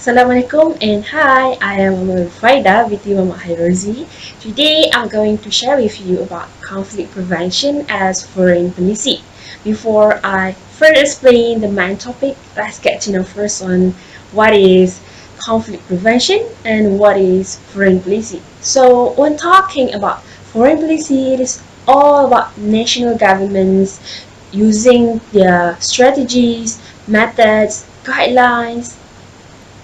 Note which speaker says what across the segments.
Speaker 1: Assalamualaikum and hi, I am Rufaidah with you, Hairozi. Today I'm going to share with you about conflict prevention as foreign policy. Before I further explain the main topic, let's get to know first on what is conflict prevention and what is foreign policy. So when talking about foreign policy, it is all about national governments using their strategies, methods, guidelines,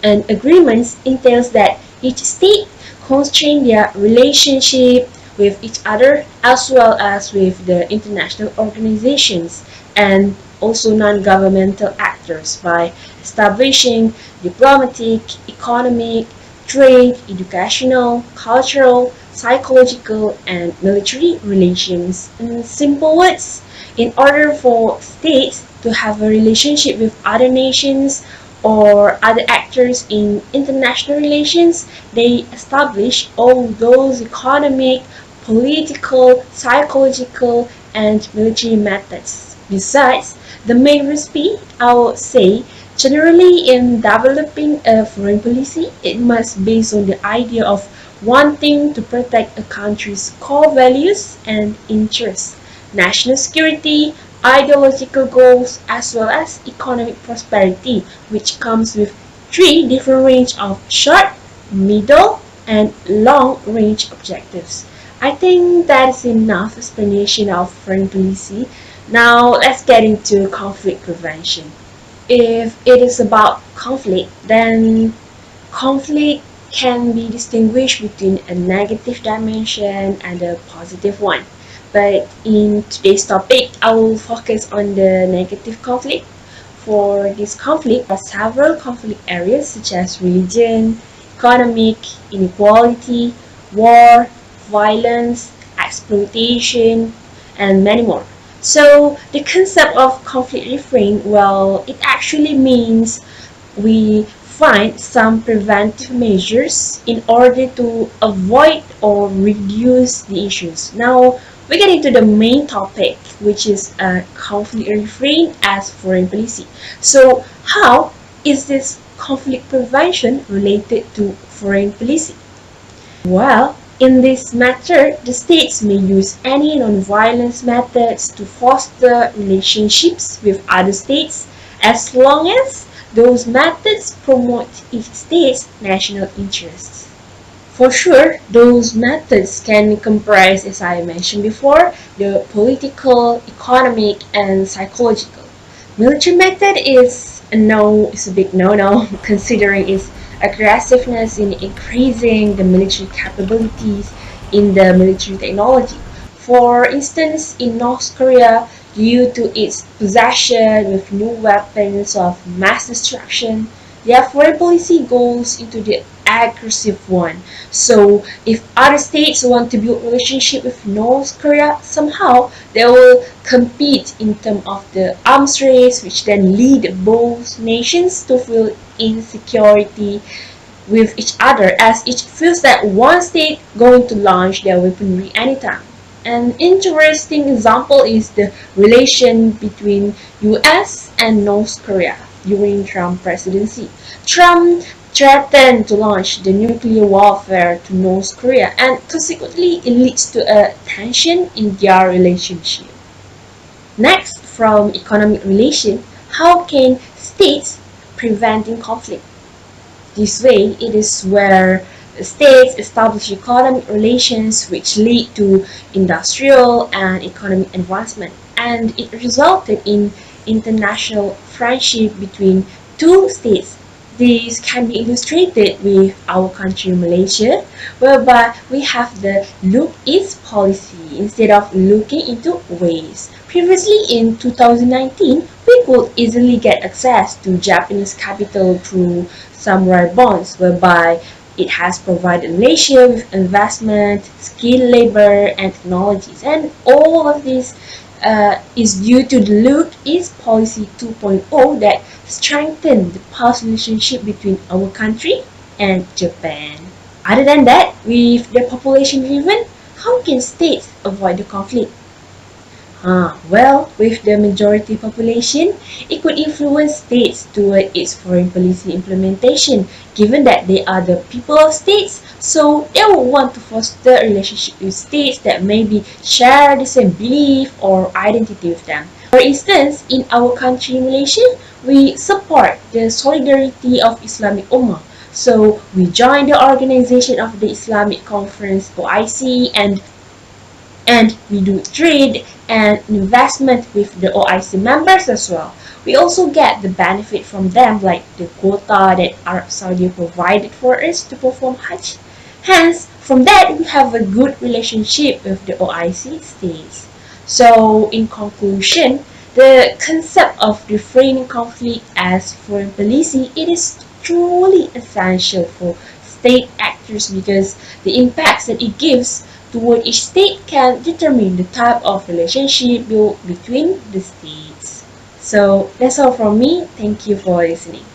Speaker 1: and agreements entails that each state constrain their relationship with each other as well as with the international organizations and also non-governmental actors by establishing diplomatic, economic, trade, educational, cultural, psychological, and military relations. In simple words, in order for states to have a relationship with other nations or other actors in international relations, they establish all those economic, political, psychological, and military methods. Besides, the main recipe, I would say, generally in developing a foreign policy, it must base on the idea of wanting to protect a country's core values and interests, national security, ideological goals, as well as economic prosperity, which comes with three different range of short, middle, and long range objectives. I think that is enough explanation of foreign policy. Now let's get into conflict prevention. If it is about conflict, then conflict can be distinguished between a negative dimension and a positive one. But in today's topic, I will focus on the negative conflict. For this conflict, there are several conflict areas such as religion, economic inequality, war, violence, exploitation, and many more. So the concept of conflict refrain, well, it actually means we find some preventive measures in order to avoid or reduce the issues. Now, we get into the main topic, which is conflict refrain as foreign policy. So, how is this conflict prevention related to foreign policy? Well, in this matter, the states may use any non-violence methods to foster relationships with other states as long as those methods promote each state's national interests. For sure, those methods can comprise, as I mentioned before, the political, economic, and psychological. Military method is a no, is a big no-no considering its aggressiveness in increasing the military capabilities in the military technology. For instance, in North Korea, due to its possession with new weapons of mass destruction, their foreign policy goes into the aggressive one. So if other states want to build relationship with North Korea, somehow they will compete in terms of the arms race, which then lead both nations to feel insecurity with each other as each feels that one state going to launch their weaponry anytime. An interesting example is the relation between US and North Korea during Trump presidency. Trump threatened to launch the nuclear warfare to North Korea and consequently it leads to a tension in their relationship. Next, from economic relation, how can states preventing conflict? This way, it is where states establish economic relations which lead to industrial and economic advancement, and it resulted in international friendship between two states. This can be illustrated with our country Malaysia, whereby we have the look east policy instead of looking into west. Previously in 2019, we could easily get access to Japanese capital through samurai bonds, whereby it has provided Malaysia with investment, skilled labor, and technologies. And all of this is due to the Look East Policy 2.0 that strengthened the past relationship between our country and Japan. Other than that, with the population driven, how can states avoid the conflict? Well, with the majority population, it could influence states toward its foreign policy implementation, given that they are the people of states, so they will want to foster a relationship with states that maybe share the same belief or identity with them. For instance, in our country, Malaysia, we support the solidarity of Islamic Ummah. So we join the organization of the Islamic Conference OIC and we do trade and investment with the OIC members as well. We also get the benefit from them like the quota that Arab Saudi provided for us to perform Hajj. Hence, from that we have a good relationship with the OIC states. So, in conclusion, the concept of refraining conflict as foreign policy it is truly essential for state actors because the impacts that it gives toward each state can determine the type of relationship built between the states. So that's all from me. Thank you for listening.